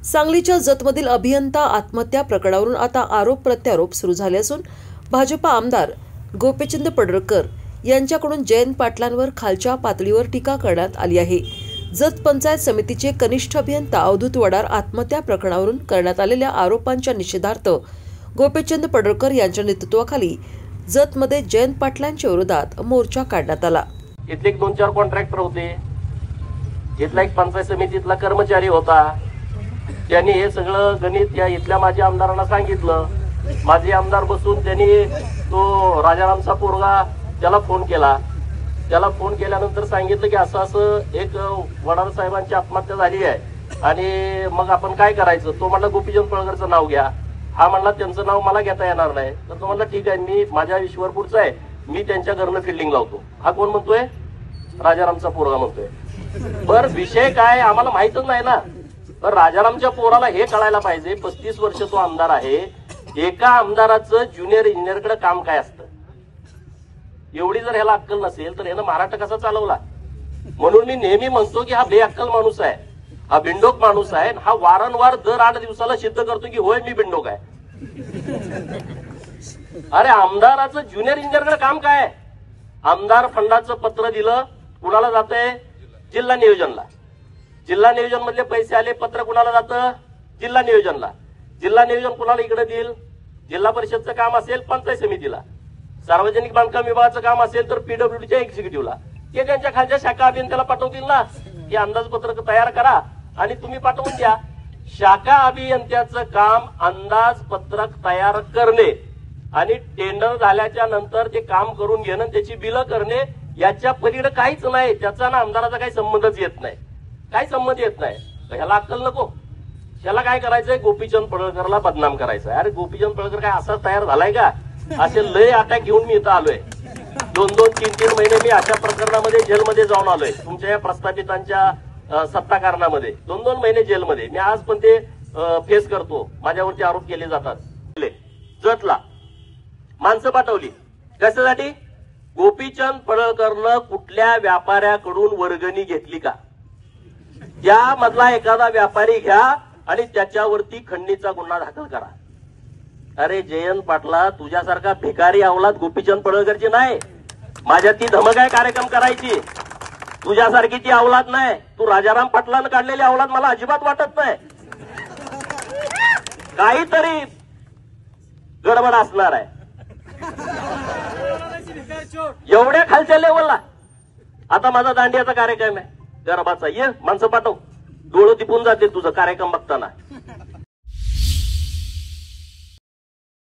सांगलीच्या जतमधील अभियंता आत्महत्या प्रकरणावरून आता आरोप प्रत्यारोप सुरू झाले असून भाजपा आमदार गोपीचंद पडळकर यांच्याकडून जयंत पाटलांवर खालच्या पातळीवर टीका करण्यात आली आहे। जत पंचायत समितीचे कनिष्ठ अभियंता अवधूत वडार आत्महत्या प्रकरणावरून करण्यात आलेल्या आरोपांच्या निषेधार्थ गोपीचंद पडळकर यांच्या नेतृत्वाखाली जतमध्ये जयंत पाटलांच्या विरोधात मोर्चा काढण्यात आला। इथले 2-4 कॉन्ट्रॅक्टर होते, इथला एक पंचायत समितीतला कर्मचारी होता, त्यांनी हे सगळं गणित या इथल्या माझ्या आमदारांना सांगितलं। माझे आमदार बसून त्यांनी तो राजारामचा पोरगा त्याला फोन केला। त्याला फोन केल्यानंतर सांगितलं की असं असं एक वडार साहेबांची आत्महत्या झाली आहे आणि मग आपण काय करायचं। तो म्हणला गोपीचंद पडळकरचं नाव घ्या। हा म्हणला त्यांचं नाव मला घेता येणार नाही। तर तो म्हणला ठीक आहे, मी माझ्या ईश्वरपूरचा आहे, मी त्यांच्या घरनं फिल्डिंग लावतो। हा कोण म्हणतोय? राजारामचा पोरगा म्हणतोय। बर विषय काय आम्हाला माहितच नाही ना। तर राजारामच्या पोराला हे कळायला पाहिजे, 35 वर्ष तो आमदार आहे, एका आमदाराचं ज्युनियर इंजिनियरकडे काम काय असतं। एवढी जर ह्याला अक्कल नसेल तर यानं महाराष्ट्र कसा चालवला। म्हणून मी नेहमी म्हणतो की हा बेअक्कल माणूस आहे, हा बिंडोक माणूस आहे। हा वारंवार दर 8 दिवसाला सिद्ध करतो की होय मी बिंडोक आहे। अरे आमदाराचं ज्युनियर इंजिनियरकडे काम काय? आमदार फंडाचं पत्र दिलं, कुणाला जातंय? जिल्हा नियोजनला। जिल्हा नियोजन मधले पैसे आले, पत्र कुणाला जातं? जिल्हा नियोजनला। जिल्हा नियोजन कुणाला इकडे देईल? जिल्हा परिषदचं काम असेल पंचायत समितीला, सार्वजनिक बांधकाम विभागाचं काम असेल तर पीडब्ल्यूडीच्या एक्झिक्युटिव्हला। ते त्यांच्या खालच्या शाखा अभियंत्याला पाठवतील ना की अंदाजपत्रक तयार करा आणि तुम्ही पाठवून द्या। शाखा अभियंत्याचं काम अंदाजपत्रक तयार करणे आणि टेंडर झाल्याच्या नंतर ते काम करून घेणं, त्याची बिलं करणे, याच्या पलीकडे काहीच नाही। त्याचा ना आमदाराचा काही संबंधच येत नाही, काही संबंध येत नाही। ह्याला अक्कल नको। ह्याला काय करायचंय? गोपीचंद पडळकरला बदनाम करायचंय। अरे गोपीचंद पडळकर काय असा तयार झालाय का? असे लय अटॅक घेऊन मी इथं आलोय। 2-2, 3-3 महिने मी अशा प्रकरणामध्ये जेलमध्ये जाऊन आलोय। तुमच्या या प्रस्थापितांच्या सत्ता कारणामध्ये 2-2 महिने जेलमध्ये मी आज पण ते फेस करतो। माझ्यावरती आरोप केले जातात। जतला माणसं पाठवली कशासाठी? गोपीचंद पडळकरनं कुठल्या व्यापाऱ्याकडून वर्गणी घेतली का? त्यामधला एखादा व्यापारी घ्या आणि त्याच्यावरती खंडणीचा गुन्हा दाखल करा। अरे जयंत पाटला, तुझ्यासारखा भिकारी अवलाद गोपीचंद पडळकरची नाही। माझ्या ती धमक आहे कार्यक्रम करायची। तुझ्यासारखी ती अवलाद नाही। तू राजाराम पाटलानं काढलेली अवलाद मला अजिबात वाटत नाही। काहीतरी गडबड असणार आहे एवढ्या खालच्या लेवलला। आता माझा दांडियाचा कार्यक्रम आहे गरबाचा, ये माणसं पाठव, डोळं तिपून जातील तुझं कार्यक्रम बघताना।